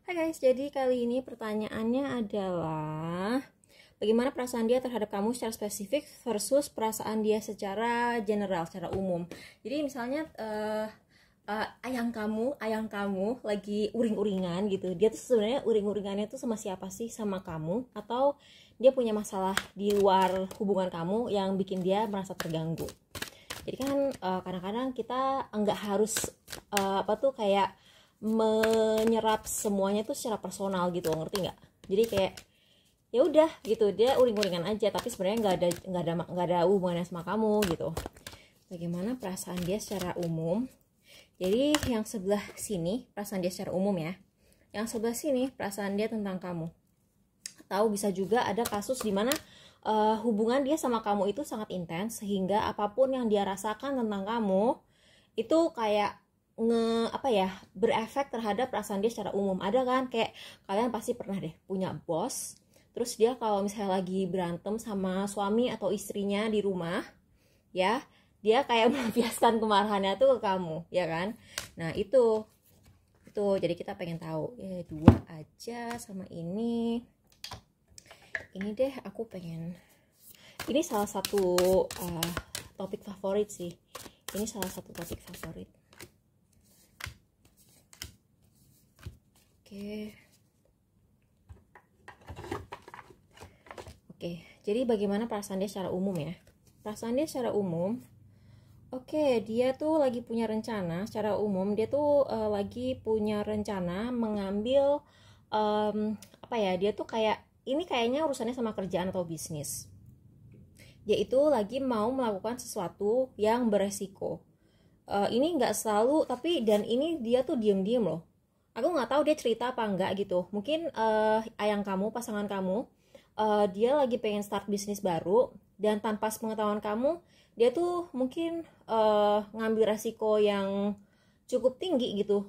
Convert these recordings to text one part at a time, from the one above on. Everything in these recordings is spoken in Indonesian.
Hai guys, jadi kali ini pertanyaannya adalah bagaimana perasaan dia terhadap kamu secara spesifik versus perasaan dia secara general, secara umum. Jadi misalnya ayang kamu lagi uring-uringan gitu. Dia tuh sebenarnya uring-uringannya tuh sama siapa sih? Sama kamu atau dia punya masalah di luar hubungan kamu yang bikin dia merasa terganggu. Jadi kan kadang-kadang kita nggak harus kayak menyerap semuanya tuh secara personal gitu, ngerti nggak? Jadi kayak ya udah gitu, dia uring-uringan aja tapi sebenarnya nggak ada hubungannya sama kamu gitu. Bagaimana perasaan dia secara umum? Jadi yang sebelah sini perasaan dia secara umum ya, yang sebelah sini perasaan dia tentang kamu. Atau bisa juga ada kasus dimana hubungan dia sama kamu itu sangat intens sehingga apapun yang dia rasakan tentang kamu itu kayak berefek terhadap perasaan dia secara umum. Ada kan, kayak kalian pasti pernah deh punya bos, terus dia kalau misalnya lagi berantem sama suami atau istrinya di rumah ya, dia kayak melampiaskan kemarahannya tuh ke kamu ya kan. Nah itu jadi kita pengen tahu ya, dua aja sama ini deh, aku pengen, ini salah satu topik favorit sih, ini salah satu topik favorit. Oke, jadi bagaimana perasaan dia secara umum ya? Perasaan dia secara umum, dia tuh lagi punya rencana secara umum, dia tuh lagi punya rencana mengambil dia tuh kayak ini kayaknya urusannya sama kerjaan atau bisnis. Dia itu lagi mau melakukan sesuatu yang beresiko. Ini nggak selalu, tapi dan ini dia tuh diem-diem loh. Aku nggak tahu dia cerita apa enggak gitu. Mungkin ayang kamu, pasangan kamu, dia lagi pengen start bisnis baru dan tanpa sepengetahuan kamu, dia tuh mungkin ngambil resiko yang cukup tinggi gitu.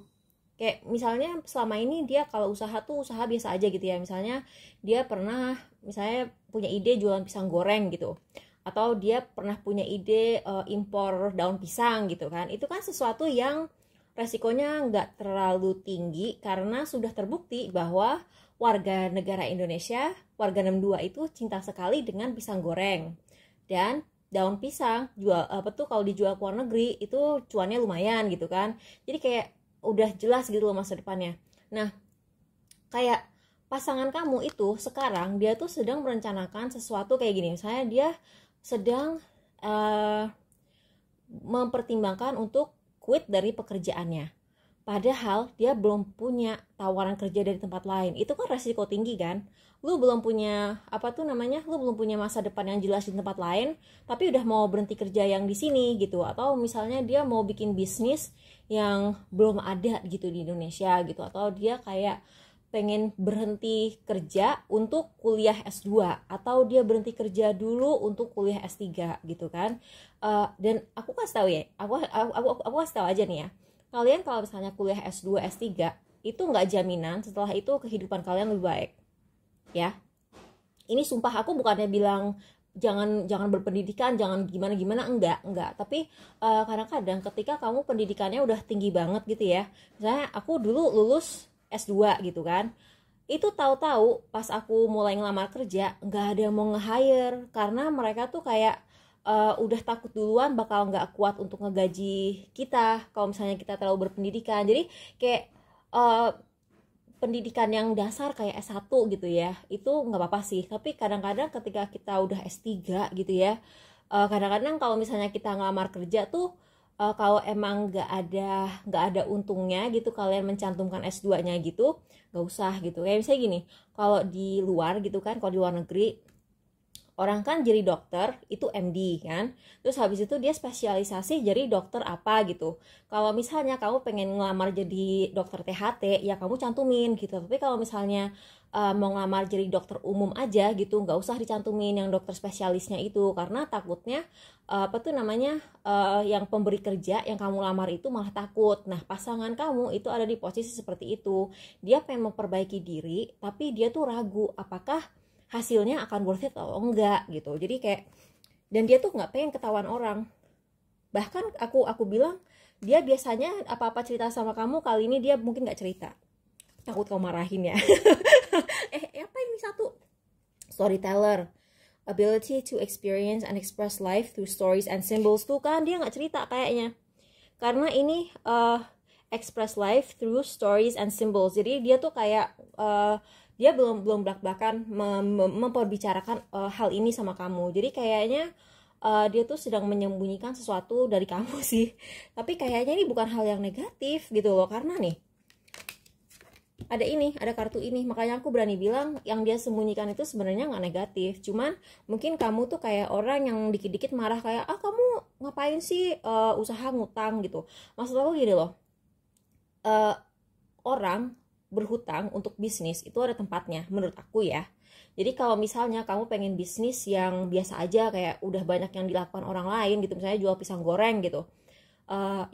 Kayak misalnya selama ini dia kalau usaha tuh usaha biasa aja gitu ya. Misalnya dia pernah misalnya punya ide jualan pisang goreng gitu. Atau dia pernah punya ide impor daun pisang gitu kan. Itu kan sesuatu yang resikonya nggak terlalu tinggi karena sudah terbukti bahwa warga negara Indonesia, warga 62 itu cinta sekali dengan pisang goreng. Dan daun pisang kalau dijual ke luar negeri itu cuannya lumayan gitu kan. Jadi kayak udah jelas gitu loh masa depannya. Nah, kayak pasangan kamu itu sekarang dia tuh sedang merencanakan sesuatu kayak gini. Misalnya dia sedang mempertimbangkan untuk quit dari pekerjaannya. Padahal dia belum punya tawaran kerja dari tempat lain. Itu kan resiko tinggi kan? Lu belum punya lu belum punya masa depan yang jelas di tempat lain, tapi udah mau berhenti kerja yang di sini gitu. Atau misalnya dia mau bikin bisnis yang belum ada gitu di Indonesia gitu. Atau dia kayak pengen berhenti kerja untuk kuliah S2 atau dia berhenti kerja dulu untuk kuliah S3 gitu kan. Dan aku kasih tahu ya, aku kasih tahu aja nih ya. Kalian kalau misalnya kuliah S2, S3 itu nggak jaminan setelah itu kehidupan kalian lebih baik. Ya. Ini sumpah, aku bukannya bilang jangan berpendidikan, jangan gimana enggak. Tapi kadang-kadang ketika kamu pendidikannya udah tinggi banget gitu ya. Misalnya aku dulu lulus S2 gitu kan. Itu tahu-tahu pas aku mulai ngelamar kerja nggak ada yang mau nge-hire karena mereka tuh kayak udah takut duluan bakal nggak kuat untuk ngegaji kita kalau misalnya kita terlalu berpendidikan. Jadi kayak pendidikan yang dasar kayak S1 gitu ya, itu nggak apa-apa sih. Tapi kadang-kadang ketika kita udah S3 gitu ya, kadang-kadang kalau misalnya kita ngelamar kerja tuh kalau emang nggak ada untungnya gitu kalian mencantumkan S2-nya gitu, nggak usah gitu. Kayak misalnya gini, kalau di luar gitu kan, kalau di luar negeri orang kan jadi dokter itu MD kan, terus habis itu dia spesialisasi jadi dokter apa gitu. Kalau misalnya kamu pengen ngelamar jadi dokter THT ya kamu cantumin gitu. Tapi kalau misalnya mau ngelamar jadi dokter umum aja gitu, nggak usah dicantumin yang dokter spesialisnya itu karena takutnya yang pemberi kerja yang kamu lamar itu malah takut. Nah pasangan kamu itu ada di posisi seperti itu, dia pengen memperbaiki diri tapi dia tuh ragu apakah hasilnya akan worth it atau enggak gitu. Jadi kayak, dan dia tuh nggak pengen ketahuan orang. Bahkan aku bilang dia biasanya apa-apa cerita sama kamu, kali ini dia mungkin nggak cerita. takut kau marahin ya. Apa ini satu? Storyteller, ability to experience and express life through stories and symbols. Tuh kan dia nggak cerita kayaknya, karena ini express life through stories and symbols. Jadi dia tuh kayak dia belum belak-belakan memperbicarakan hal ini sama kamu. Jadi kayaknya dia tuh sedang menyembunyikan sesuatu dari kamu sih. Tapi kayaknya ini bukan hal yang negatif gitu loh, karena nih ada kartu ini, makanya aku berani bilang yang dia sembunyikan itu sebenarnya nggak negatif. Cuman mungkin kamu tuh kayak orang yang dikit-dikit marah kayak, kamu ngapain sih usaha ngutang gitu. Maksud aku gini loh, orang berhutang untuk bisnis itu ada tempatnya menurut aku ya. Jadi kalau misalnya kamu pengen bisnis yang biasa aja, kayak udah banyak yang dilakukan orang lain gitu, misalnya jual pisang goreng gitu,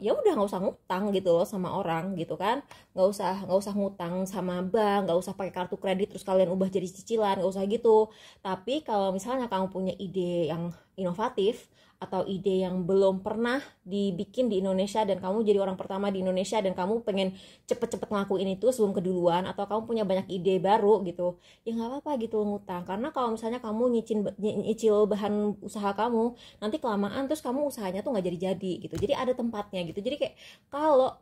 ya udah nggak usah ngutang gitu loh sama orang gitu kan. Nggak usah ngutang sama bank, nggak usah pakai kartu kredit terus kalian ubah jadi cicilan, nggak usah gitu. Tapi kalau misalnya kamu punya ide yang inovatif atau ide yang belum pernah dibikin di Indonesia dan kamu jadi orang pertama di Indonesia dan kamu pengen cepet-cepet ngelakuin itu sebelum keduluan, atau kamu punya banyak ide baru gitu, ya nggak apa-apa gitu ngutang. Karena kalau misalnya kamu nyicil bahan usaha kamu, nanti kelamaan terus kamu usahanya tuh nggak jadi-jadi gitu. Jadi ada tempatnya gitu. Jadi kayak kalau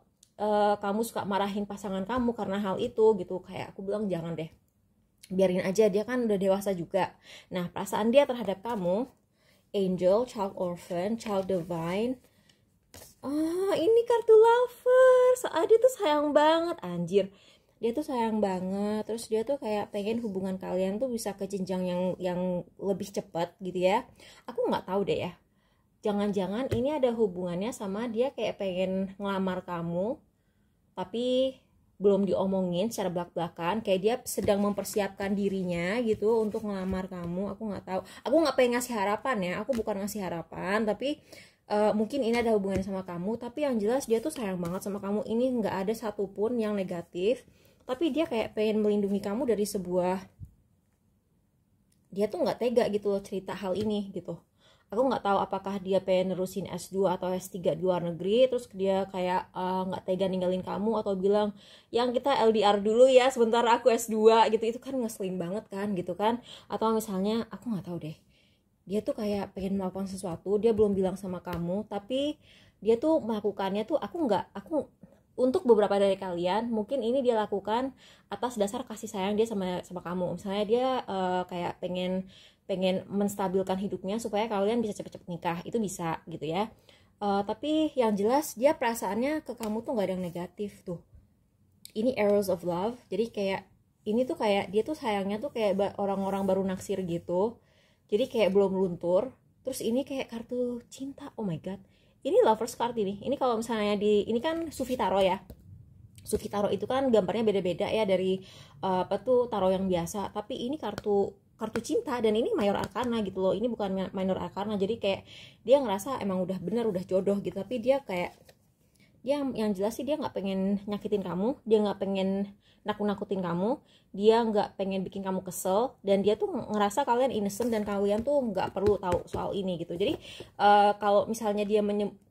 kamu suka marahin pasangan kamu karena hal itu gitu, kayak aku bilang jangan deh, biarin aja, dia kan udah dewasa juga. Nah, perasaan dia terhadap kamu, angel, child orphan, child divine. Ini kartu lovers. Dia tuh sayang banget, anjir. Dia tuh sayang banget. Terus dia tuh kayak pengen hubungan kalian tuh bisa ke jenjang yang lebih cepat gitu ya. Aku nggak tahu deh ya. Jangan-jangan ini ada hubungannya sama dia kayak pengen ngelamar kamu, tapi belum diomongin secara belak-belakan, kayak dia sedang mempersiapkan dirinya gitu untuk ngelamar kamu. Aku nggak tahu, aku nggak pengen ngasih harapan ya, aku bukan ngasih harapan, tapi mungkin ini ada hubungannya sama kamu. Tapi yang jelas dia tuh sayang banget sama kamu. Ini nggak ada satupun yang negatif, tapi dia kayak pengen melindungi kamu dari sebuah, dia tuh nggak tega gitu loh cerita hal ini gitu. Aku nggak tahu apakah dia pengen nerusin S2 atau S3 di luar negeri, terus dia kayak nggak tega ninggalin kamu, atau bilang yang kita LDR dulu ya sebentar aku S2 gitu. Itu kan ngeselin banget kan gitu kan. Atau misalnya aku nggak tahu deh, dia tuh kayak pengen melakukan sesuatu, dia belum bilang sama kamu, tapi dia tuh melakukannya tuh aku untuk beberapa dari kalian mungkin ini dia lakukan atas dasar kasih sayang dia sama kamu. Misalnya dia kayak pengen menstabilkan hidupnya supaya kalian bisa cepet-cepet nikah, itu bisa gitu ya. Tapi yang jelas dia perasaannya ke kamu tuh gak ada yang negatif tuh. Ini arrows of love. Jadi kayak ini tuh kayak dia tuh sayangnya tuh kayak orang-orang baru naksir gitu. Jadi kayak belum luntur. Terus ini kayak kartu cinta. Oh my god, ini lovers card ini. Ini kalau misalnya ini kan Sufi Tarot ya. Sufi Tarot itu kan gambarnya beda-beda ya dari tarot yang biasa. Tapi ini kartu cinta, dan ini mayor arkana gitu loh. Ini bukan minor arkana. Jadi kayak dia ngerasa emang udah bener, udah jodoh gitu. Tapi dia kayak yang jelas sih dia nggak pengen nyakitin kamu, dia nggak pengen nakut-nakutin kamu, dia nggak pengen bikin kamu kesel, dan dia tuh ngerasa kalian innocent dan kalian tuh nggak perlu tahu soal ini gitu. Jadi kalau misalnya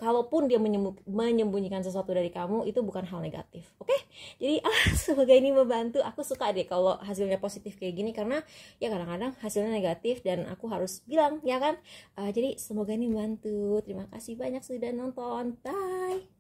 kalaupun dia menyembunyikan sesuatu dari kamu, itu bukan hal negatif. Oke? Jadi semoga ini membantu. Aku suka deh kalau hasilnya positif kayak gini, karena ya kadang-kadang hasilnya negatif dan aku harus bilang ya kan. Jadi semoga ini membantu. Terima kasih banyak sudah nonton. Bye.